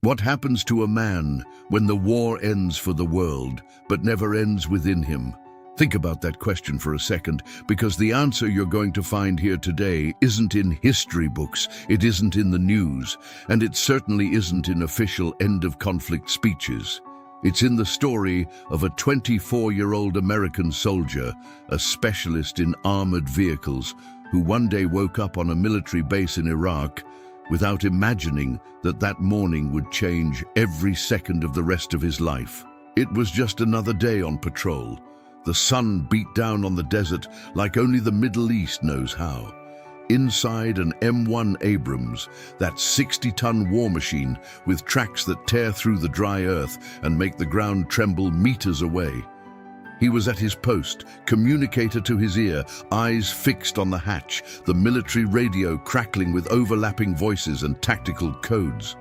What happens to a man when the war ends for the world, but never ends within him? Think about that question for a second, because the answer you're going to find here today isn't in history books, it isn't in the news, and it certainly isn't in official end-of-conflict speeches. It's in the story of a 24-year-old American soldier, a specialist in armored vehicles, who one day woke up on a military base in Iraq without imagining that that morning would change every second of the rest of his life. It was just another day on patrol. The sun beat down on the desert like only the Middle East knows how. Inside an M1 Abrams, that 60-ton war machine with tracks that tear through the dry earth and make the ground tremble meters away. He was at his post, communicator to his ear, eyes fixed on the hatch, the military radio crackling with overlapping voices and tactical codes.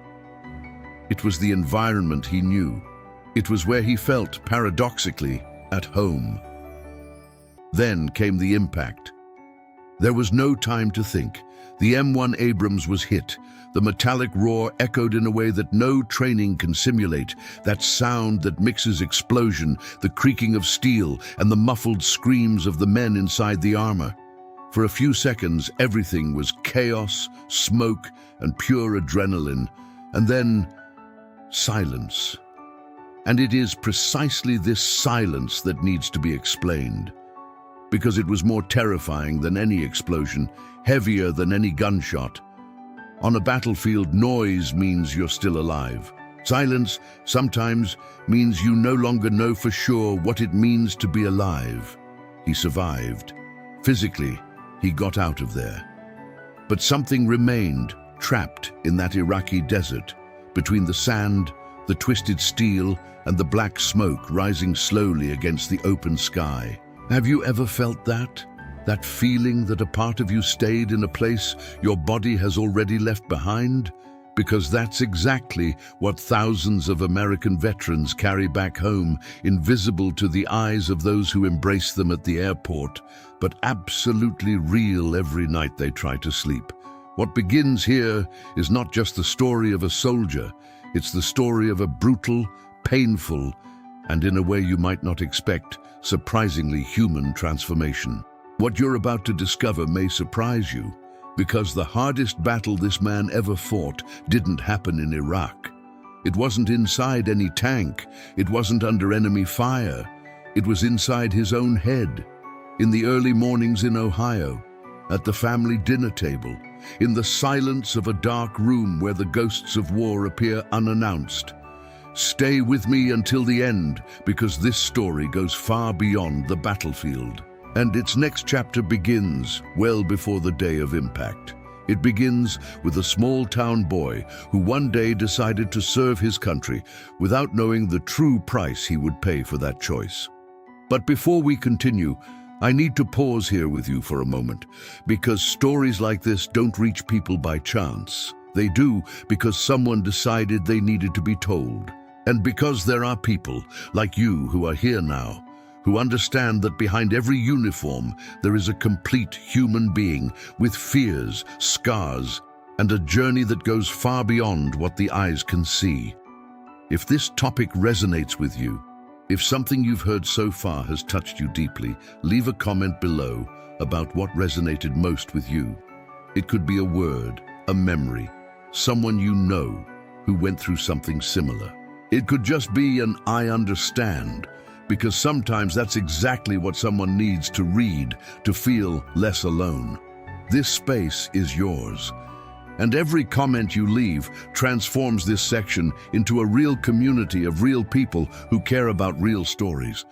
It was the environment he knew. It was where he felt, paradoxically, at home. Then came the impact. There was no time to think. The M1 Abrams was hit. The metallic roar echoed in a way that no training can simulate, that sound that mixes explosion, the creaking of steel, and the muffled screams of the men inside the armor. For a few seconds, everything was chaos, smoke, and pure adrenaline, and then silence. And it is precisely this silence that needs to be explained, because it was more terrifying than any explosion, heavier than any gunshot. On a battlefield, noise means you're still alive. Silence sometimes means you no longer know for sure what it means to be alive. He survived. Physically, he got out of there. But something remained, trapped in that Iraqi desert, between the sand, the twisted steel, and the black smoke rising slowly against the open sky. Have you ever felt that? That feeling that a part of you stayed in a place your body has already left behind? Because that's exactly what thousands of American veterans carry back home, invisible to the eyes of those who embrace them at the airport, but absolutely real every night they try to sleep. What begins here is not just the story of a soldier, it's the story of a brutal, painful, and in a way you might not expect, surprisingly human transformation. What you're about to discover may surprise you, because the hardest battle this man ever fought didn't happen in Iraq. It wasn't inside any tank, it wasn't under enemy fire, it was inside his own head, in the early mornings in Ohio, at the family dinner table, in the silence of a dark room where the ghosts of war appear unannounced. Stay with me until the end, because this story goes far beyond the battlefield. And its next chapter begins well before the day of impact. It begins with a small-town boy who one day decided to serve his country without knowing the true price he would pay for that choice. But before we continue, I need to pause here with you for a moment, because stories like this don't reach people by chance. They do because someone decided they needed to be told. And because there are people like you who are here now, who understand that behind every uniform there is a complete human being with fears, scars, and a journey that goes far beyond what the eyes can see. If this topic resonates with you, if something you've heard so far has touched you deeply, leave a comment below about what resonated most with you. It could be a word, a memory, someone you know who went through something similar. It could just be an "I understand," because sometimes that's exactly what someone needs to read to feel less alone. This space is yours, and every comment you leave transforms this section into a real community of real people who care about real stories.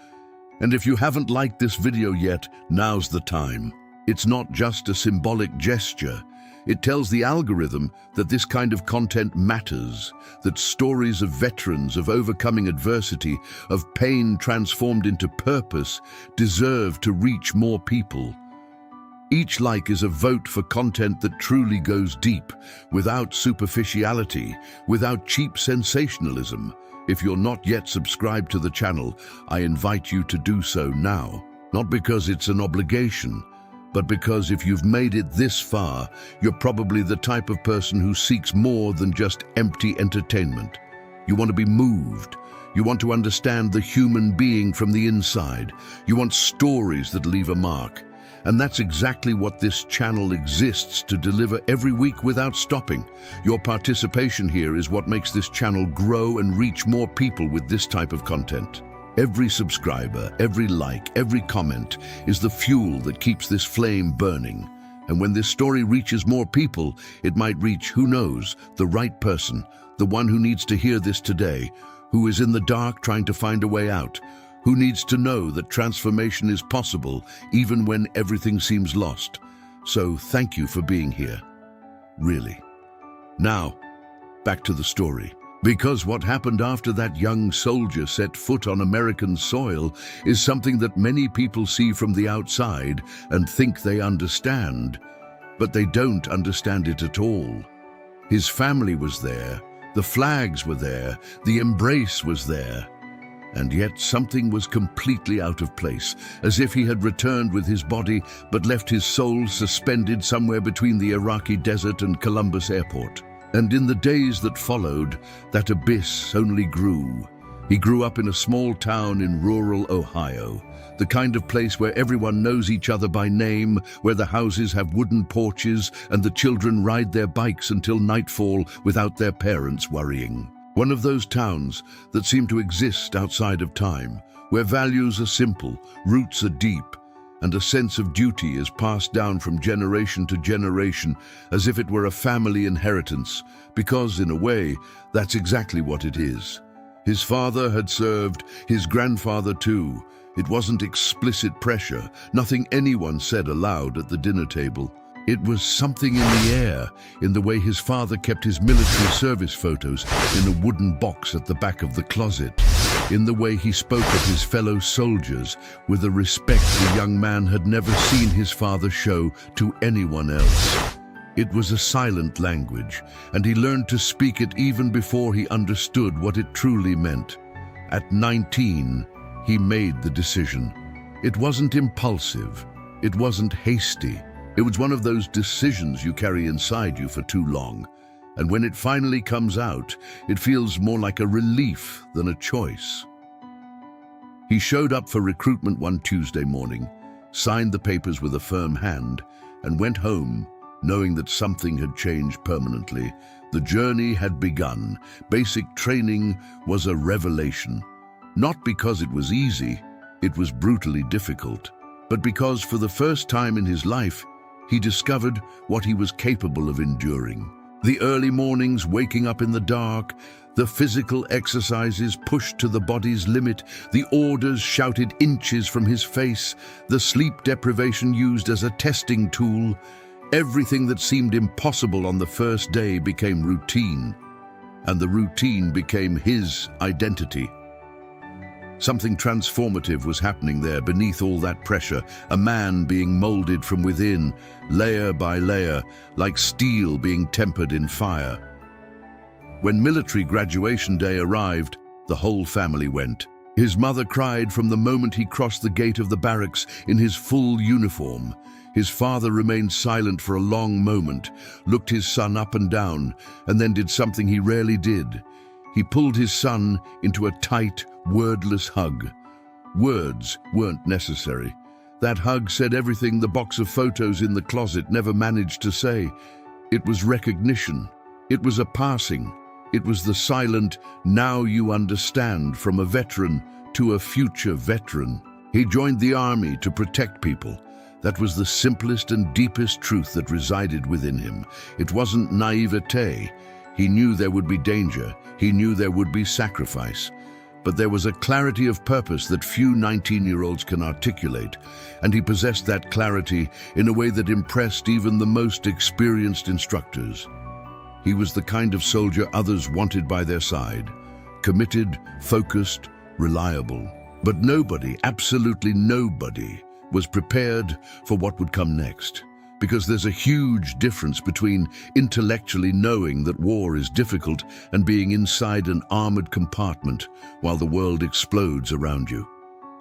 And if you haven't liked this video yet, now's the time. It's not just a symbolic gesture. It tells the algorithm that this kind of content matters, that stories of veterans, of overcoming adversity, of pain transformed into purpose, deserve to reach more people. Each like is a vote for content that truly goes deep, without superficiality, without cheap sensationalism. If you're not yet subscribed to the channel, I invite you to do so now. Not because it's an obligation, but because if you've made it this far, you're probably the type of person who seeks more than just empty entertainment. You want to be moved. You want to understand the human being from the inside. You want stories that leave a mark. And that's exactly what this channel exists to deliver every week without stopping. Your participation here is what makes this channel grow and reach more people with this type of content. Every subscriber, every like, every comment is the fuel that keeps this flame burning. And when this story reaches more people, it might reach, who knows, the right person, the one who needs to hear this today, who is in the dark trying to find a way out, who needs to know that transformation is possible even when everything seems lost. So thank you for being here. Really. Now, back to the story. Because what happened after that young soldier set foot on American soil is something that many people see from the outside and think they understand, but they don't understand it at all. His family was there, the flags were there, the embrace was there, and yet something was completely out of place, as if he had returned with his body but left his soul suspended somewhere between the Iraqi desert and Columbus Airport. And in the days that followed, that abyss only grew. He grew up in a small town in rural Ohio, the kind of place where everyone knows each other by name, where the houses have wooden porches and the children ride their bikes until nightfall without their parents worrying. One of those towns that seem to exist outside of time, where values are simple, roots are deep, and a sense of duty is passed down from generation to generation as if it were a family inheritance, because, in a way, that's exactly what it is. His father had served, his grandfather too. It wasn't explicit pressure, nothing anyone said aloud at the dinner table. It was something in the air, in the way his father kept his military service photos in a wooden box at the back of the closet, in the way he spoke of his fellow soldiers with a respect the young man had never seen his father show to anyone else. It was a silent language, and he learned to speak it even before he understood what it truly meant. At 19, he made the decision. It wasn't impulsive. It wasn't hasty. It was one of those decisions you carry inside you for too long. And when it finally comes out, it feels more like a relief than a choice. He showed up for recruitment one Tuesday morning, signed the papers with a firm hand, and went home, knowing that something had changed permanently. The journey had begun. Basic training was a revelation. Not because it was easy, it was brutally difficult, but because for the first time in his life, he discovered what he was capable of enduring. The early mornings waking up in the dark, the physical exercises pushed to the body's limit, the orders shouted inches from his face, the sleep deprivation used as a testing tool. Everything that seemed impossible on the first day became routine, and the routine became his identity. Something transformative was happening there beneath all that pressure, a man being molded from within, layer by layer, like steel being tempered in fire. When military graduation day arrived, the whole family went. His mother cried from the moment he crossed the gate of the barracks in his full uniform. His father remained silent for a long moment, looked his son up and down, and then did something he rarely did. He pulled his son into a tight, wordless hug. Words weren't necessary. That hug said everything the box of photos in the closet never managed to say. It was recognition. It was a passing. It was the silent, "Now you understand," from a veteran to a future veteran. He joined the army to protect people. That was the simplest and deepest truth that resided within him. It wasn't naivete. He knew there would be danger. He knew there would be sacrifice. But there was a clarity of purpose that few 19-year-olds can articulate, and he possessed that clarity in a way that impressed even the most experienced instructors. He was the kind of soldier others wanted by their side, committed, focused, reliable. But nobody, absolutely nobody, was prepared for what would come next. Because there's a huge difference between intellectually knowing that war is difficult and being inside an armored compartment while the world explodes around you.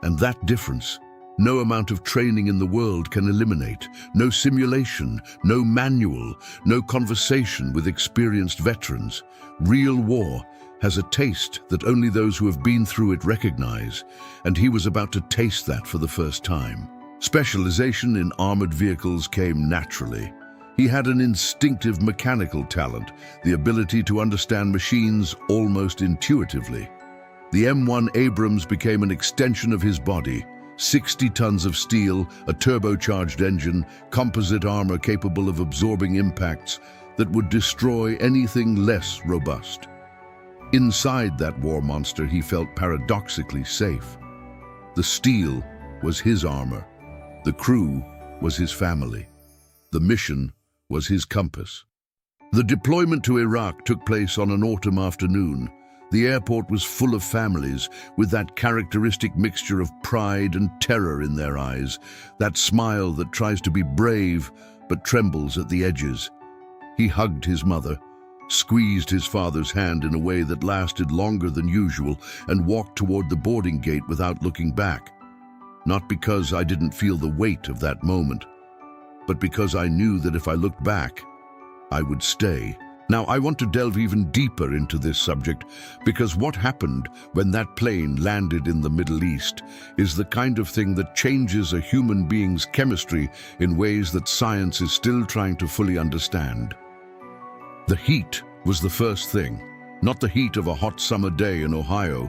And that difference no amount of training in the world can eliminate, no simulation, no manual, no conversation with experienced veterans. Real war has a taste that only those who have been through it recognize, and he was about to taste that for the first time. Specialization in armored vehicles came naturally. He had an instinctive mechanical talent, the ability to understand machines almost intuitively. The M1 Abrams became an extension of his body. 60 tons of steel, a turbocharged engine, composite armor capable of absorbing impacts that would destroy anything less robust. Inside that war monster, he felt paradoxically safe. The steel was his armor. The crew was his family. The mission was his compass. The deployment to Iraq took place on an autumn afternoon. The airport was full of families with that characteristic mixture of pride and terror in their eyes, that smile that tries to be brave but trembles at the edges. He hugged his mother, squeezed his father's hand in a way that lasted longer than usual, and walked toward the boarding gate without looking back. Not because I didn't feel the weight of that moment, but because I knew that if I looked back, I would stay. Now, I want to delve even deeper into this subject because what happened when that plane landed in the Middle East is the kind of thing that changes a human being's chemistry in ways that science is still trying to fully understand. The heat was the first thing, not the heat of a hot summer day in Ohio.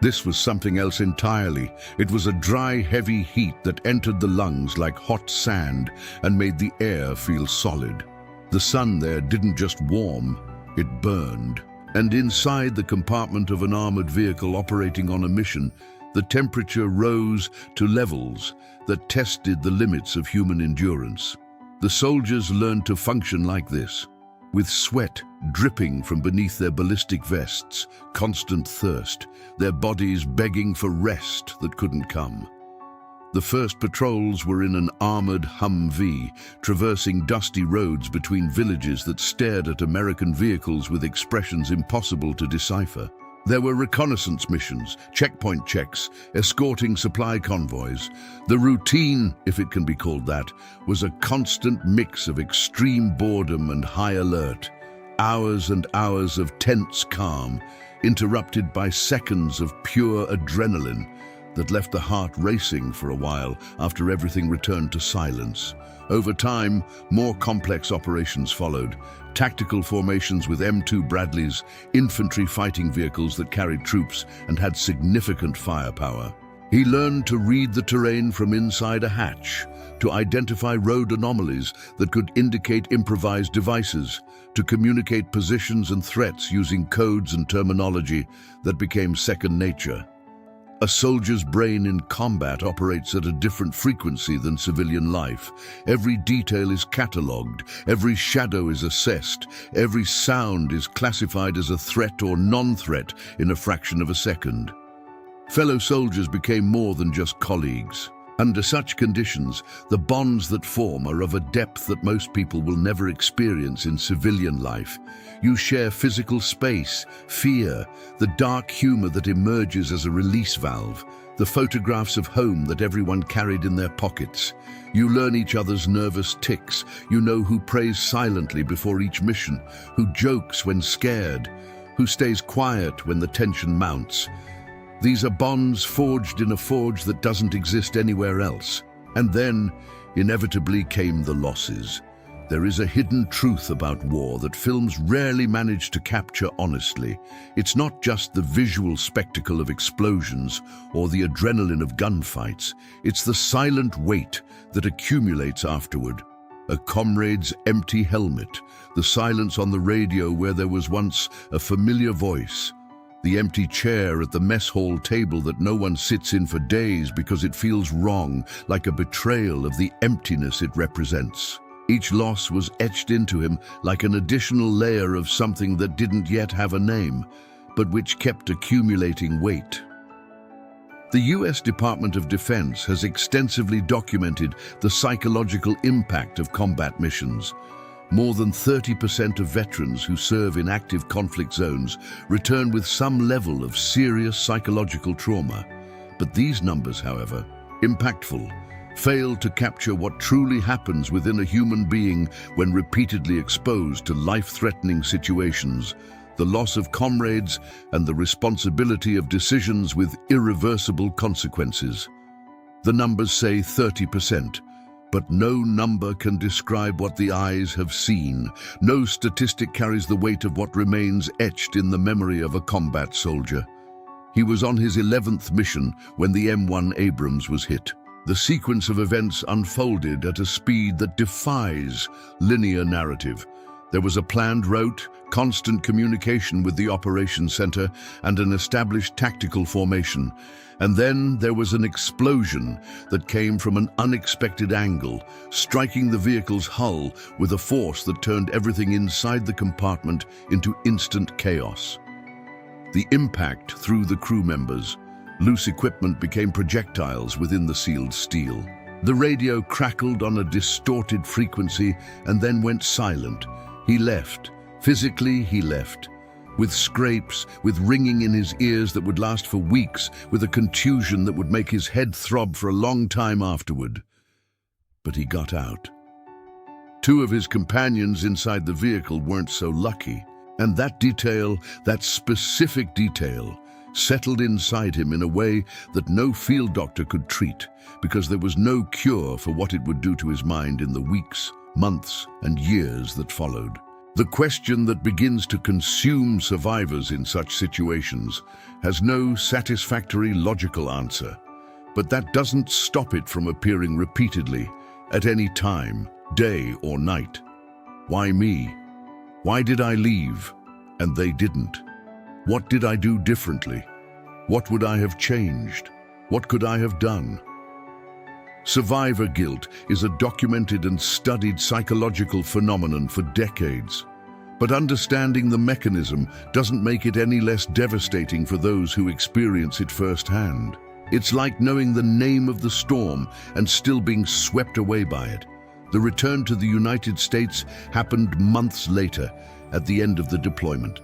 This was something else entirely. It was a dry, heavy heat that entered the lungs like hot sand and made the air feel solid. The sun there didn't just warm, it burned. And inside the compartment of an armored vehicle operating on a mission, the temperature rose to levels that tested the limits of human endurance. The soldiers learned to function like this, with sweat dripping from beneath their ballistic vests, constant thirst, their bodies begging for rest that couldn't come. The first patrols were in an armored Humvee, traversing dusty roads between villages that stared at American vehicles with expressions impossible to decipher. There were reconnaissance missions, checkpoint checks, escorting supply convoys. The routine, if it can be called that, was a constant mix of extreme boredom and high alert. Hours and hours of tense calm, interrupted by seconds of pure adrenaline that left the heart racing for a while after everything returned to silence. Over time, more complex operations followed. Tactical formations with M2 Bradleys, infantry fighting vehicles that carried troops and had significant firepower. He learned to read the terrain from inside a hatch, to identify road anomalies that could indicate improvised devices, to communicate positions and threats using codes and terminology that became second nature. A soldier's brain in combat operates at a different frequency than civilian life. Every detail is catalogued, every shadow is assessed, every sound is classified as a threat or non-threat in a fraction of a second. Fellow soldiers became more than just colleagues. Under such conditions, the bonds that form are of a depth that most people will never experience in civilian life. You share physical space, fear, the dark humor that emerges as a release valve, the photographs of home that everyone carried in their pockets. You learn each other's nervous tics. You know who prays silently before each mission, who jokes when scared, who stays quiet when the tension mounts. These are bonds forged in a forge that doesn't exist anywhere else. And then, inevitably, came the losses. There is a hidden truth about war that films rarely manage to capture honestly. It's not just the visual spectacle of explosions or the adrenaline of gunfights. It's the silent weight that accumulates afterward. A comrade's empty helmet, the silence on the radio where there was once a familiar voice, the empty chair at the mess hall table that no one sits in for days because it feels wrong, like a betrayal of the emptiness it represents. Each loss was etched into him like an additional layer of something that didn't yet have a name, but which kept accumulating weight. The U.S. Department of Defense has extensively documented the psychological impact of combat missions. More than 30% of veterans who serve in active conflict zones return with some level of serious psychological trauma. But these numbers, however, impactful, failed to capture what truly happens within a human being when repeatedly exposed to life-threatening situations, the loss of comrades and the responsibility of decisions with irreversible consequences. The numbers say 30%, but no number can describe what the eyes have seen. No statistic carries the weight of what remains etched in the memory of a combat soldier. He was on his 11th mission when the M1 Abrams was hit. The sequence of events unfolded at a speed that defies linear narrative. There was a planned route, constant communication with the operations center, and an established tactical formation. And then there was an explosion that came from an unexpected angle, striking the vehicle's hull with a force that turned everything inside the compartment into instant chaos. The impact threw the crew members. Loose equipment became projectiles within the sealed steel. The radio crackled on a distorted frequency and then went silent. He left. Physically, he left. With scrapes, with ringing in his ears that would last for weeks, with a contusion that would make his head throb for a long time afterward. But he got out. Two of his companions inside the vehicle weren't so lucky, and that detail, that specific detail, settled inside him in a way that no field doctor could treat, because there was no cure for what it would do to his mind in the weeks, months, and years that followed. The question that begins to consume survivors in such situations has no satisfactory logical answer, but that doesn't stop it from appearing repeatedly, at any time, day or night. Why me? Why did I leave, and they didn't? What did I do differently? What would I have changed? What could I have done? Survivor guilt is a documented and studied psychological phenomenon for decades. But understanding the mechanism doesn't make it any less devastating for those who experience it firsthand. It's like knowing the name of the storm and still being swept away by it. The return to the United States happened months later, at the end of the deployment.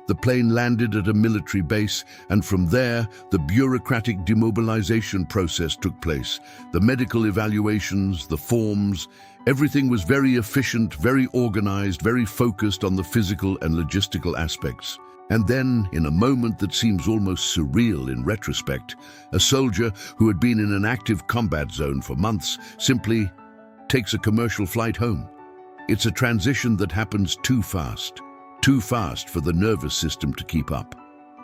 The plane landed at a military base, and from there, the bureaucratic demobilization process took place. The medical evaluations, the forms, everything was very efficient, very organized, very focused on the physical and logistical aspects. And then, in a moment that seems almost surreal in retrospect, a soldier who had been in an active combat zone for months simply takes a commercial flight home. It's a transition that happens too fast for the nervous system to keep up.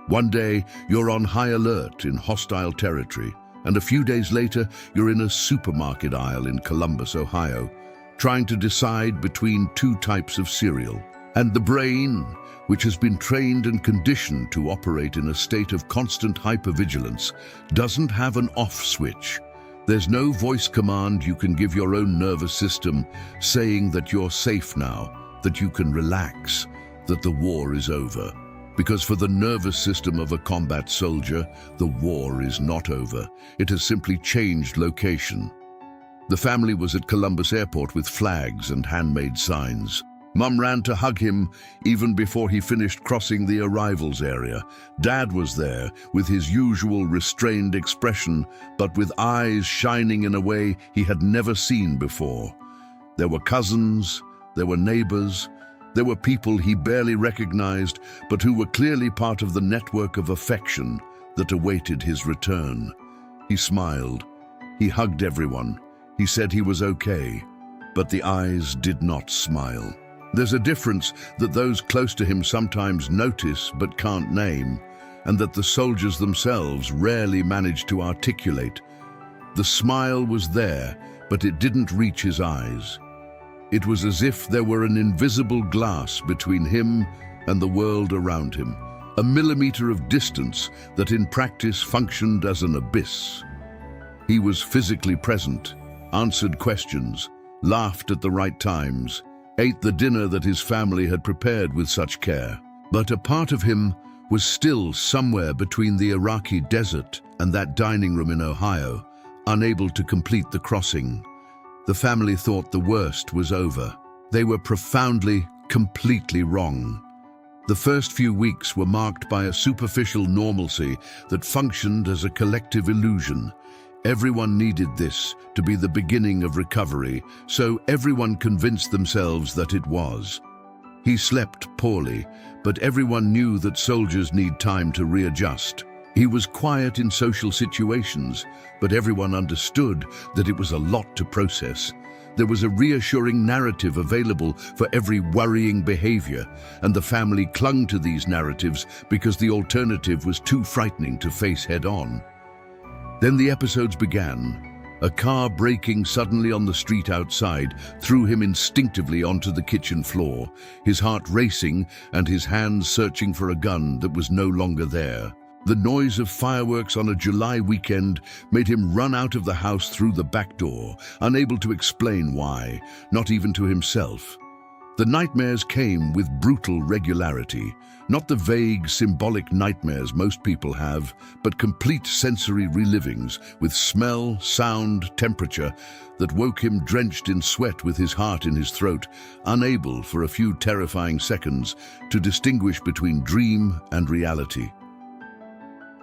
One day, you're on high alert in hostile territory, and a few days later, you're in a supermarket aisle in Columbus, Ohio, trying to decide between two types of cereal. And the brain, which has been trained and conditioned to operate in a state of constant hypervigilance, doesn't have an off switch. There's no voice command you can give your own nervous system saying that you're safe now, that you can relax, that the war is over. Because for the nervous system of a combat soldier, the war is not over. It has simply changed location. The family was at Columbus Airport with flags and handmade signs. Mum ran to hug him even before he finished crossing the arrivals area. Dad was there with his usual restrained expression, but with eyes shining in a way he had never seen before. There were cousins, there were neighbors, there were people he barely recognized, but who were clearly part of the network of affection that awaited his return. He smiled. He hugged everyone. He said he was okay, but the eyes did not smile. There's a difference that those close to him sometimes notice but can't name, and that the soldiers themselves rarely manage to articulate. The smile was there, but it didn't reach his eyes. It was as if there were an invisible glass between him and the world around him, a millimeter of distance that in practice functioned as an abyss. He was physically present, answered questions, laughed at the right times, ate the dinner that his family had prepared with such care. But a part of him was still somewhere between the Iraqi desert and that dining room in Ohio, unable to complete the crossing. The family thought the worst was over. They were profoundly, completely wrong. The first few weeks were marked by a superficial normalcy that functioned as a collective illusion. Everyone needed this to be the beginning of recovery, so everyone convinced themselves that it was. He slept poorly, but everyone knew that soldiers need time to readjust. He was quiet in social situations, but everyone understood that it was a lot to process. There was a reassuring narrative available for every worrying behavior, and the family clung to these narratives because the alternative was too frightening to face head-on. Then the episodes began. A car braking suddenly on the street outside threw him instinctively onto the kitchen floor, his heart racing and his hands searching for a gun that was no longer there. The noise of fireworks on a July weekend made him run out of the house through the back door, unable to explain why, not even to himself. The nightmares came with brutal regularity, not the vague, symbolic nightmares most people have, but complete sensory relivings with smell, sound, temperature that woke him drenched in sweat with his heart in his throat, unable for a few terrifying seconds to distinguish between dream and reality.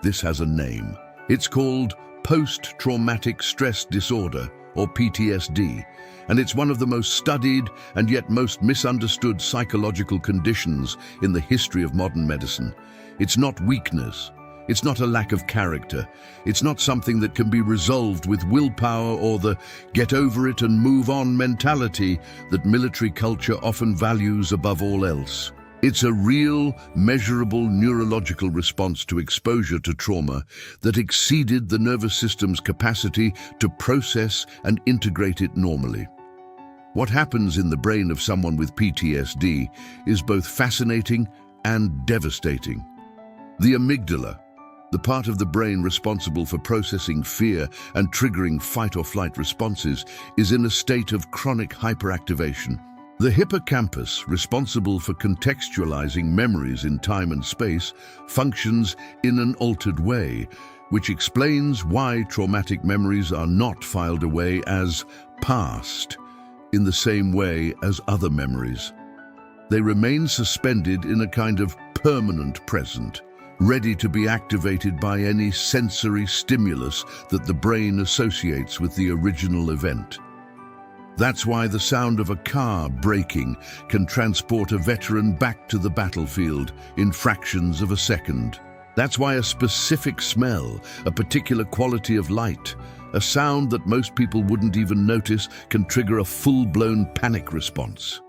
This has a name. It's called post-traumatic stress disorder, or PTSD, and it's one of the most studied and yet most misunderstood psychological conditions in the history of modern medicine. It's not weakness. It's not a lack of character. It's not something that can be resolved with willpower or the get over it and move on mentality that military culture often values above all else. It's a real, measurable neurological response to exposure to trauma that exceeded the nervous system's capacity to process and integrate it normally. What happens in the brain of someone with PTSD is both fascinating and devastating. The amygdala, the part of the brain responsible for processing fear and triggering fight-or-flight responses, is in a state of chronic hyperactivation. The hippocampus, responsible for contextualizing memories in time and space, functions in an altered way, which explains why traumatic memories are not filed away as past in the same way as other memories. They remain suspended in a kind of permanent present, ready to be activated by any sensory stimulus that the brain associates with the original event. That's why the sound of a car braking can transport a veteran back to the battlefield in fractions of a second. That's why a specific smell, a particular quality of light, a sound that most people wouldn't even notice can trigger a full-blown panic response.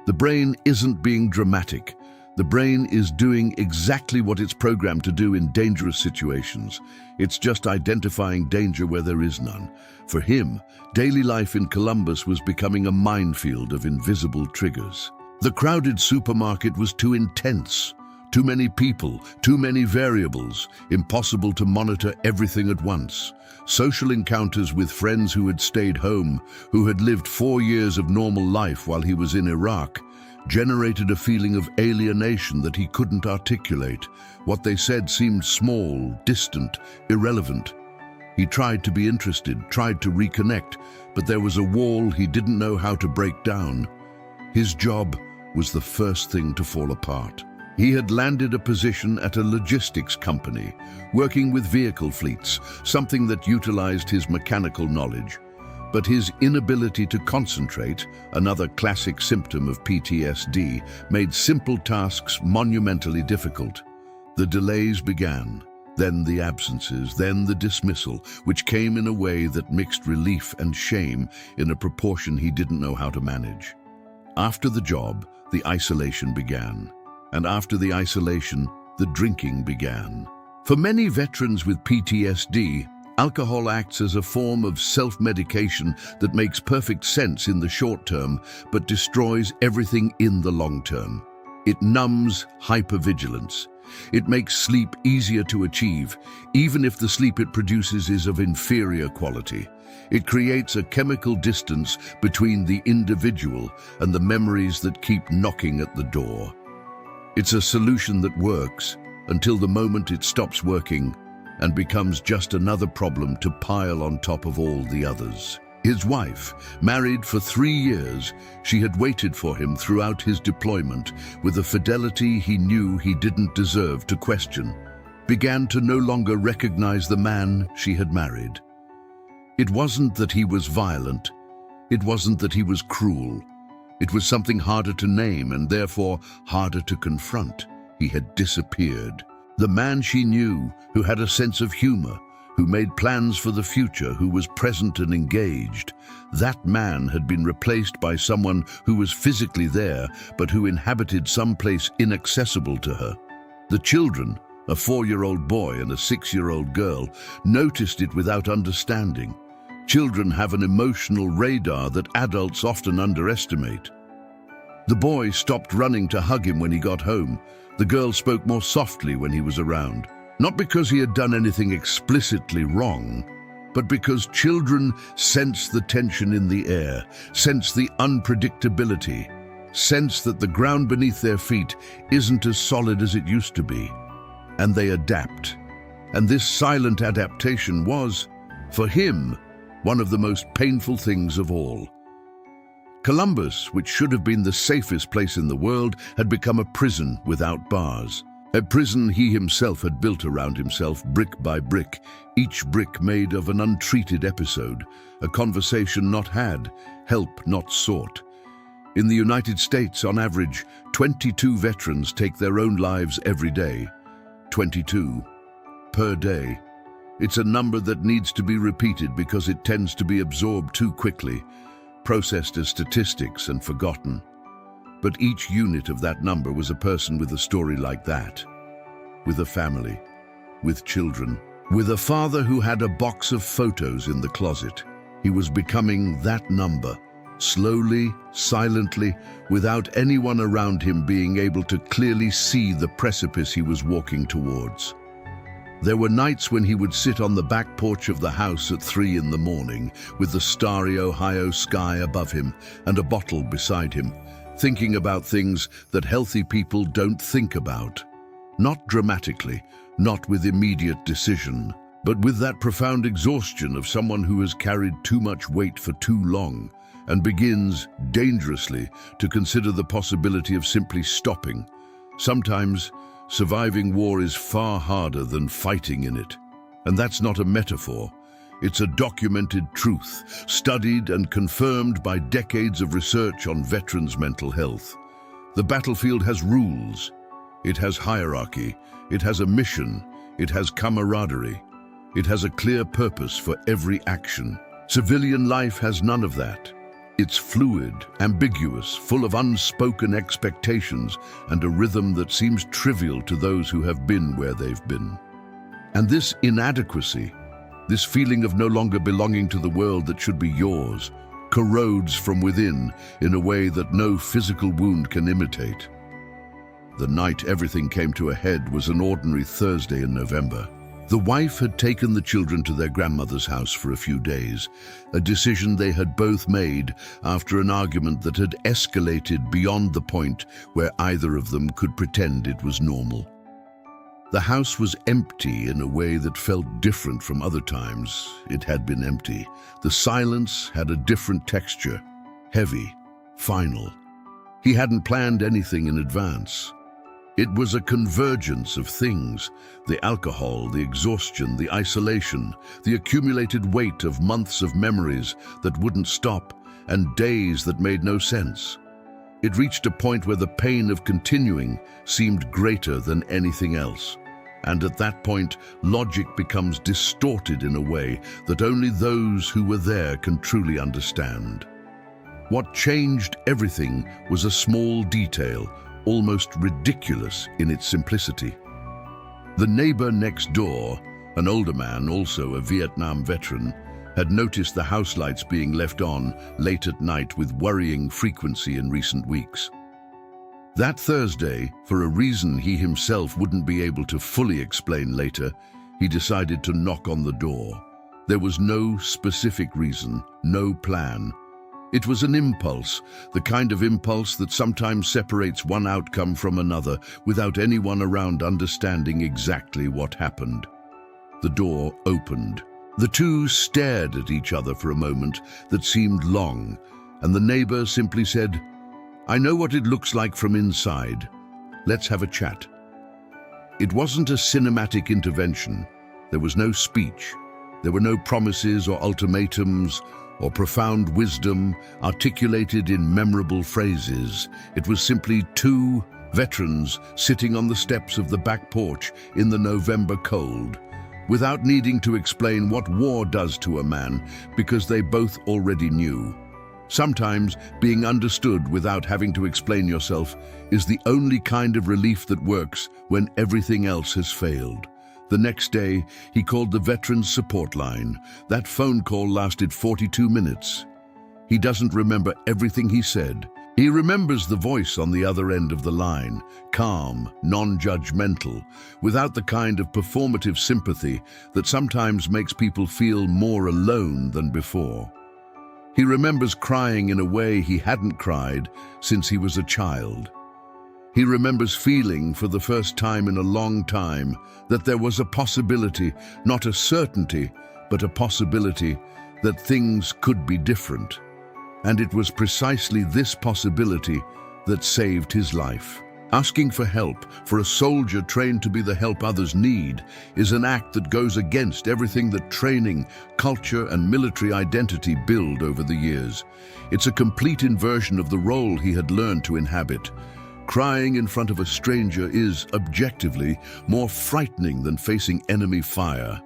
The brain isn't being dramatic. The brain is doing exactly what it's programmed to do in dangerous situations. It's just identifying danger where there is none. For him, daily life in Columbus was becoming a minefield of invisible triggers. The crowded supermarket was too intense. Too many people, too many variables, impossible to monitor everything at once. Social encounters with friends who had stayed home, who had lived 4 years of normal life while he was in Iraq, generated a feeling of alienation that he couldn't articulate. What they said seemed small, distant, irrelevant. He tried to be interested, tried to reconnect, but there was a wall he didn't know how to break down. His job was the first thing to fall apart. He had landed a position at a logistics company, working with vehicle fleets, something that utilized his mechanical knowledge. But his inability to concentrate, another classic symptom of PTSD, made simple tasks monumentally difficult. The delays began, then the absences, then the dismissal, which came in a way that mixed relief and shame in a proportion he didn't know how to manage. After the job, the isolation began. And after the isolation, the drinking began. For many veterans with PTSD, alcohol acts as a form of self-medication that makes perfect sense in the short term, but destroys everything in the long term. It numbs hypervigilance. It makes sleep easier to achieve, even if the sleep it produces is of inferior quality. It creates a chemical distance between the individual and the memories that keep knocking at the door. It's a solution that works until the moment it stops working and becomes just another problem to pile on top of all the others. His wife, married for 3 years, she had waited for him throughout his deployment with a fidelity he knew he didn't deserve to question, began to no longer recognize the man she had married. It wasn't that he was violent. It wasn't that he was cruel. It was something harder to name and therefore harder to confront. He had disappeared. The man she knew, who had a sense of humor, who made plans for the future, who was present and engaged, that man had been replaced by someone who was physically there, but who inhabited some place inaccessible to her. The children, a 4-year-old boy and a 6-year-old girl, noticed it without understanding. Children have an emotional radar that adults often underestimate. The boy stopped running to hug him when he got home. The girl spoke more softly when he was around. Not because he had done anything explicitly wrong, but because children sense the tension in the air, sense the unpredictability, sense that the ground beneath their feet isn't as solid as it used to be. And they adapt. And this silent adaptation was, for him, one of the most painful things of all. Columbus, which should have been the safest place in the world, had become a prison without bars. A prison he himself had built around himself, brick by brick, each brick made of an untreated episode, a conversation not had, help not sought. In the United States, on average, 22 veterans take their own lives every day. 22 per day. It's a number that needs to be repeated because it tends to be absorbed too quickly, processed as statistics and forgotten. But each unit of that number was a person with a story like that, with a family, with children, with a father who had a box of photos in the closet. He was becoming that number, slowly, silently, without anyone around him being able to clearly see the precipice he was walking towards. There were nights when he would sit on the back porch of the house at 3 in the morning, with the starry Ohio sky above him and a bottle beside him, thinking about things that healthy people don't think about. Not dramatically, not with immediate decision, but with that profound exhaustion of someone who has carried too much weight for too long and begins, dangerously, to consider the possibility of simply stopping. Sometimes, surviving war is far harder than fighting in it. And that's not a metaphor. It's a documented truth, studied and confirmed by decades of research on veterans' mental health. The battlefield has rules. It has hierarchy. It has a mission. It has camaraderie. It has a clear purpose for every action. Civilian life has none of that. It's fluid, ambiguous, full of unspoken expectations and a rhythm that seems trivial to those who have been where they've been. And this inadequacy, this feeling of no longer belonging to the world that should be yours, corrodes from within in a way that no physical wound can imitate. The night everything came to a head was an ordinary Thursday in November. The wife had taken the children to their grandmother's house for a few days, a decision they had both made after an argument that had escalated beyond the point where either of them could pretend it was normal. The house was empty in a way that felt different from other times it had been empty. The silence had a different texture, heavy, final. He hadn't planned anything in advance. It was a convergence of things: the alcohol, the exhaustion, the isolation, the accumulated weight of months of memories that wouldn't stop, and days that made no sense. It reached a point where the pain of continuing seemed greater than anything else. And at that point, logic becomes distorted in a way that only those who were there can truly understand. What changed everything was a small detail, almost ridiculous in its simplicity. The neighbor next door, an older man, also a Vietnam veteran, had noticed the house lights being left on late at night with worrying frequency in recent weeks. That Thursday, for a reason he himself wouldn't be able to fully explain later, he decided to knock on the door. There was no specific reason, no plan. It was an impulse, the kind of impulse that sometimes separates one outcome from another without anyone around understanding exactly what happened. The door opened. The two stared at each other for a moment that seemed long, and the neighbor simply said, "I know what it looks like from inside. Let's have a chat." It wasn't a cinematic intervention. There was no speech, There were no promises or ultimatums or profound wisdom articulated in memorable phrases. It was simply two veterans sitting on the steps of the back porch in the November cold, without needing to explain what war does to a man, because they both already knew. Sometimes being understood without having to explain yourself is the only kind of relief that works when everything else has failed. The next day, he called the Veterans Support Line. That phone call lasted 42 minutes. He doesn't remember everything he said. He remembers the voice on the other end of the line, calm, non-judgmental, without the kind of performative sympathy that sometimes makes people feel more alone than before. He remembers crying in a way he hadn't cried since he was a child. He remembers feeling for the first time in a long time that there was a possibility, not a certainty, but a possibility that things could be different. And it was precisely this possibility that saved his life. Asking for help for a soldier trained to be the help others need is an act that goes against everything that training, culture, and military identity build over the years. It's a complete inversion of the role he had learned to inhabit. Crying in front of a stranger is, objectively, more frightening than facing enemy fire.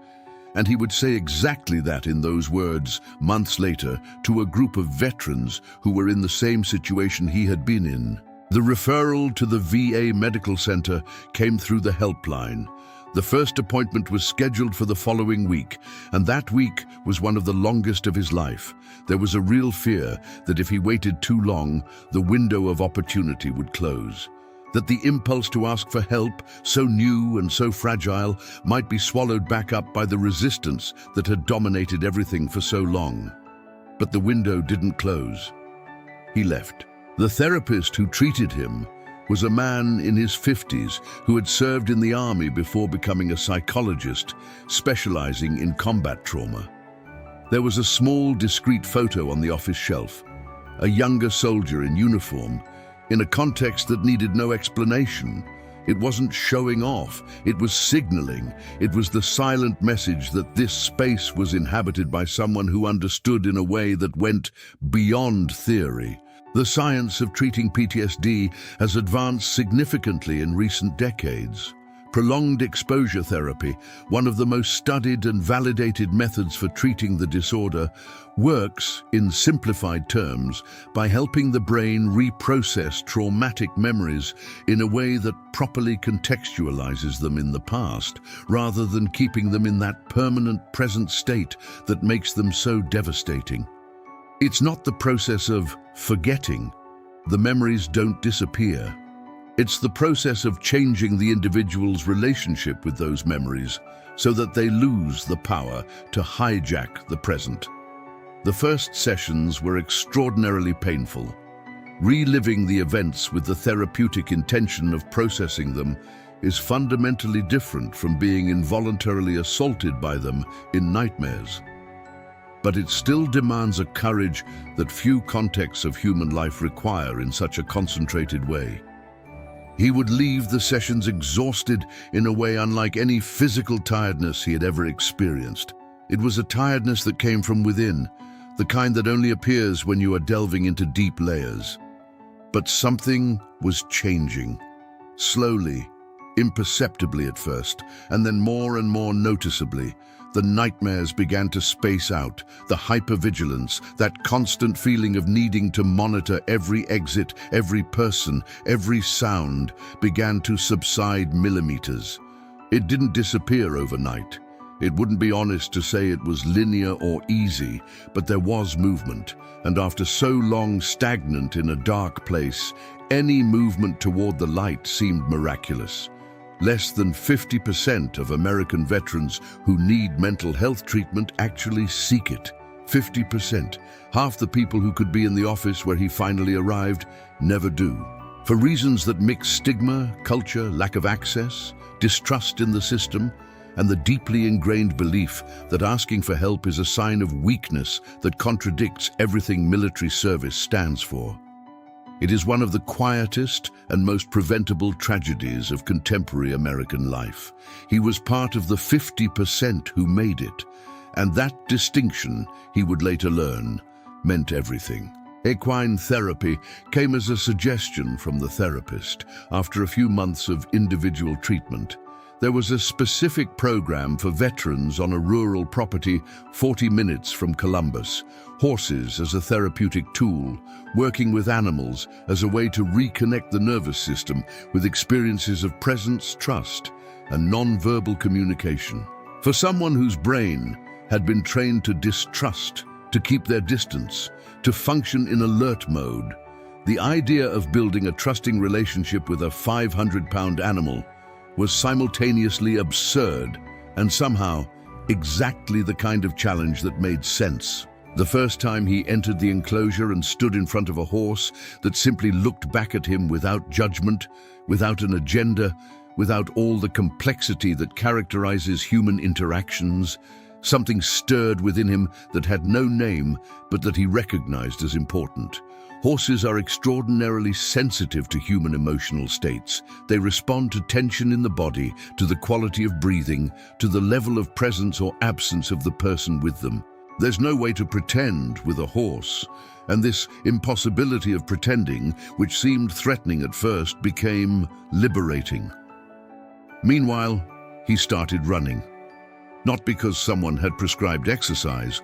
And he would say exactly that in those words, months later, to a group of veterans who were in the same situation he had been in. The referral to the VA Medical Center came through the helpline. The first appointment was scheduled for the following week, and that week was one of the longest of his life. There was a real fear that if he waited too long, the window of opportunity would close. That the impulse to ask for help, so new and so fragile, might be swallowed back up by the resistance that had dominated everything for so long. But the window didn't close. He left. The therapist who treated him was a man in his 50s who had served in the army before becoming a psychologist, specializing in combat trauma. There was a small, discreet photo on the office shelf, a younger soldier in uniform, in a context that needed no explanation. It wasn't showing off, it was signaling. It was the silent message that this space was inhabited by someone who understood in a way that went beyond theory. The science of treating PTSD has advanced significantly in recent decades. Prolonged exposure therapy, one of the most studied and validated methods for treating the disorder, works, in simplified terms, by helping the brain reprocess traumatic memories in a way that properly contextualizes them in the past, rather than keeping them in that permanent present state that makes them so devastating. It's not the process of forgetting. The memories don't disappear. It's the process of changing the individual's relationship with those memories so that they lose the power to hijack the present. The first sessions were extraordinarily painful. Reliving the events with the therapeutic intention of processing them is fundamentally different from being involuntarily assaulted by them in nightmares. But it still demands a courage that few contexts of human life require in such a concentrated way. He would leave the sessions exhausted in a way unlike any physical tiredness he had ever experienced. It was a tiredness that came from within, the kind that only appears when you are delving into deep layers. But something was changing, slowly, imperceptibly at first, and then more and more noticeably. The nightmares began to space out, the hypervigilance, that constant feeling of needing to monitor every exit, every person, every sound, began to subside millimeters. It didn't disappear overnight. It wouldn't be honest to say it was linear or easy, but there was movement, and after so long stagnant in a dark place, any movement toward the light seemed miraculous. Less than 50% of American veterans who need mental health treatment actually seek it. 50%. Half the people who could be in the office where he finally arrived never do. For reasons that mix stigma, culture, lack of access, distrust in the system, and the deeply ingrained belief that asking for help is a sign of weakness that contradicts everything military service stands for. It is one of the quietest and most preventable tragedies of contemporary American life. He was part of the 50% who made it, And that distinction, he would later learn, meant everything. Equine therapy came as a suggestion from the therapist. After a few months of individual treatment, there was a specific program for veterans on a rural property 40 minutes from Columbus. Horses as a therapeutic tool, working with animals as a way to reconnect the nervous system with experiences of presence, trust, and non-verbal communication. For someone whose brain had been trained to distrust, to keep their distance, to function in alert mode, the idea of building a trusting relationship with a 500-pound animal was simultaneously absurd and somehow exactly the kind of challenge that made sense. The first time he entered the enclosure and stood in front of a horse that simply looked back at him without judgment, without an agenda, without all the complexity that characterizes human interactions, something stirred within him that had no name, but that he recognized as important. Horses are extraordinarily sensitive to human emotional states. They respond to tension in the body, to the quality of breathing, to the level of presence or absence of the person with them. There's no way to pretend with a horse, and this impossibility of pretending, which seemed threatening at first, became liberating. Meanwhile, he started running. Not because someone had prescribed exercise,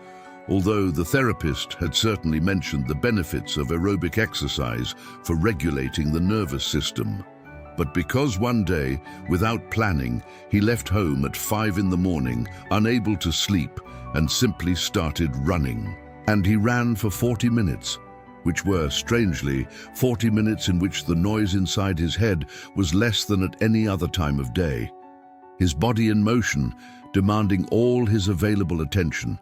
although the therapist had certainly mentioned the benefits of aerobic exercise for regulating the nervous system, but because one day, without planning, he left home at 5 in the morning, unable to sleep, and simply started running. And he ran for 40 minutes, which were, strangely, 40 minutes in which the noise inside his head was less than at any other time of day. His body in motion, demanding all his available attention.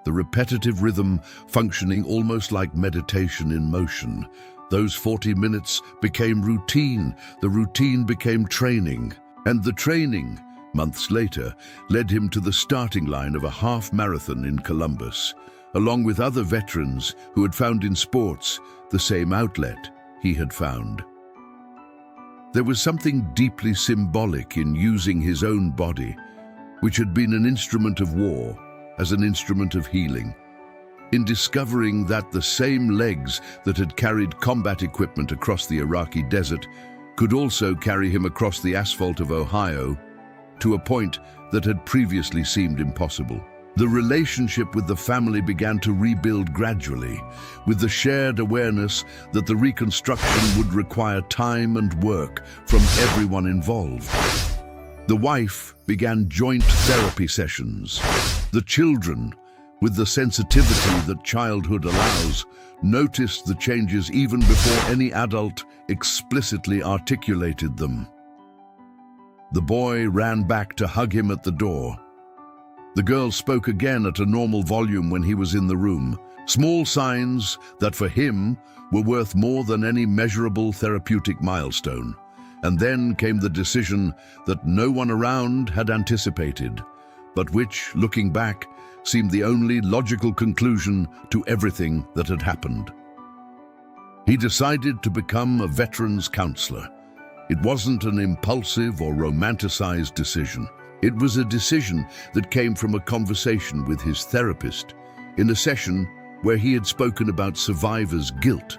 The repetitive rhythm functioning almost like meditation in motion. Those 40 minutes became routine, the routine became training, and the training, months later, led him to the starting line of a half marathon in Columbus, along with other veterans who had found in sports the same outlet he had found. There was something deeply symbolic in using his own body, which had been an instrument of war, as an instrument of healing, in discovering that the same legs that had carried combat equipment across the Iraqi desert could also carry him across the asphalt of Ohio to a point that had previously seemed impossible. The relationship with the family began to rebuild gradually, with the shared awareness that the reconstruction would require time and work from everyone involved. The wife began joint therapy sessions. The children, with the sensitivity that childhood allows, noticed the changes even before any adult explicitly articulated them. The boy ran back to hug him at the door. The girl spoke again at a normal volume when he was in the room, small signs that for him were worth more than any measurable therapeutic milestone. And then came the decision that no one around had anticipated, but which, looking back, seemed the only logical conclusion to everything that had happened. He decided to become a veterans counselor. It wasn't an impulsive or romanticized decision. It was a decision that came from a conversation with his therapist, in a session where he had spoken about survivors' guilt,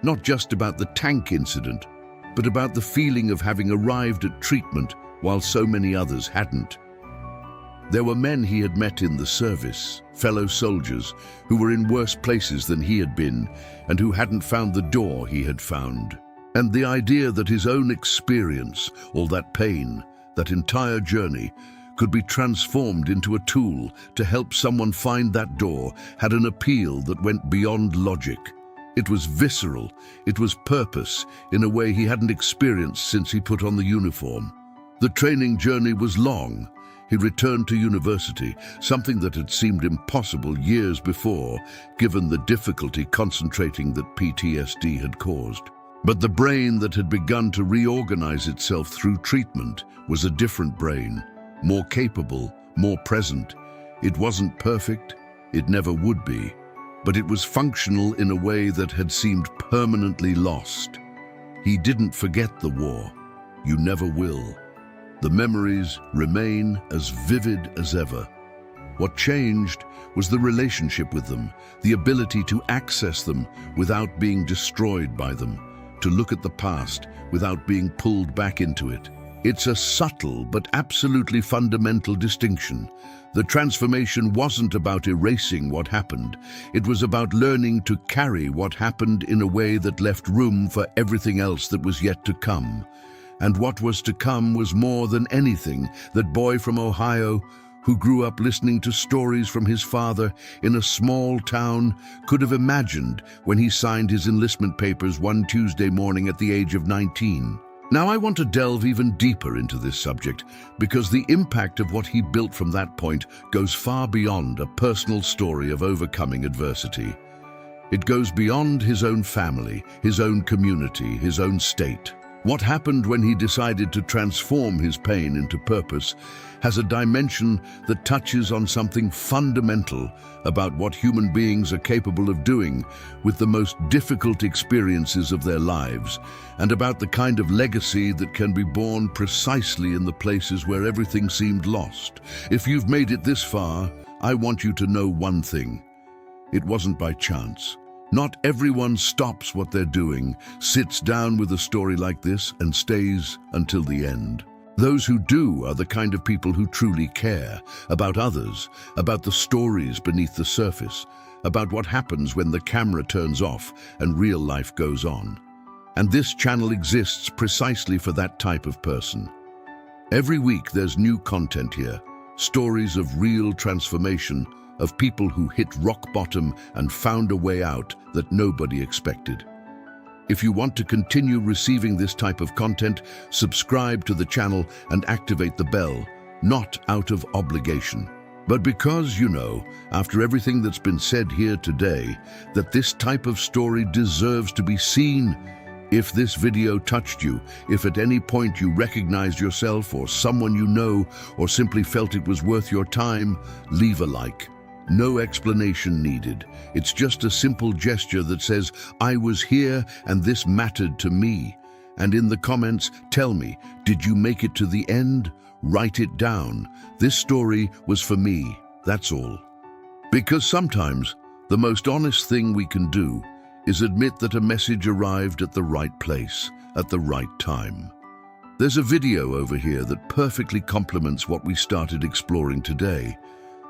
not just about the tank incident, but about the feeling of having arrived at treatment while so many others hadn't. There were men he had met in the service, fellow soldiers, who were in worse places than he had been and who hadn't found the door he had found. And the idea that his own experience, all that pain, that entire journey, could be transformed into a tool to help someone find that door had an appeal that went beyond logic. It was visceral, it was purpose, in a way he hadn't experienced since he put on the uniform. The training journey was long. He returned to university, something that had seemed impossible years before, given the difficulty concentrating that PTSD had caused. But the brain that had begun to reorganize itself through treatment was a different brain, more capable, more present. It wasn't perfect, it never would be, but it was functional in a way that had seemed permanently lost. He didn't forget the war. You never will. The memories remain as vivid as ever. What changed was the relationship with them, the ability to access them without being destroyed by them, to look at the past without being pulled back into it. It's a subtle but absolutely fundamental distinction. The transformation wasn't about erasing what happened. It was about learning to carry what happened in a way that left room for everything else that was yet to come. And what was to come was more than anything that boy from Ohio, who grew up listening to stories from his father in a small town, could have imagined when he signed his enlistment papers one Tuesday morning at the age of 19. Now I want to delve even deeper into this subject because the impact of what he built from that point goes far beyond a personal story of overcoming adversity. It goes beyond his own family, his own community, his own state. What happened when he decided to transform his pain into purpose has a dimension that touches on something fundamental about what human beings are capable of doing with the most difficult experiences of their lives, and about the kind of legacy that can be born precisely in the places where everything seemed lost. If you've made it this far, I want you to know one thing. It wasn't by chance. Not everyone stops what they're doing, sits down with a story like this, and stays until the end. Those who do are the kind of people who truly care about others, about the stories beneath the surface, about what happens when the camera turns off and real life goes on. And this channel exists precisely for that type of person. Every week there's new content here, stories of real transformation, of people who hit rock bottom and found a way out that nobody expected. If you want to continue receiving this type of content, subscribe to the channel and activate the bell, not out of obligation, but because you know, after everything that's been said here today, that this type of story deserves to be seen. If this video touched you, if at any point you recognized yourself or someone you know, or simply felt it was worth your time, leave a like. No explanation needed. It's just a simple gesture that says, I was here and this mattered to me. And in the comments, tell me, did you make it to the end? Write it down. This story was for me, that's all. Because sometimes, the most honest thing we can do is admit that a message arrived at the right place, at the right time. There's a video over here that perfectly complements what we started exploring today,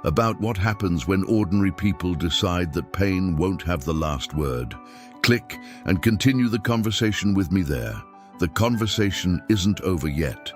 about what happens when ordinary people decide that pain won't have the last word. Click and continue the conversation with me there. The conversation isn't over yet.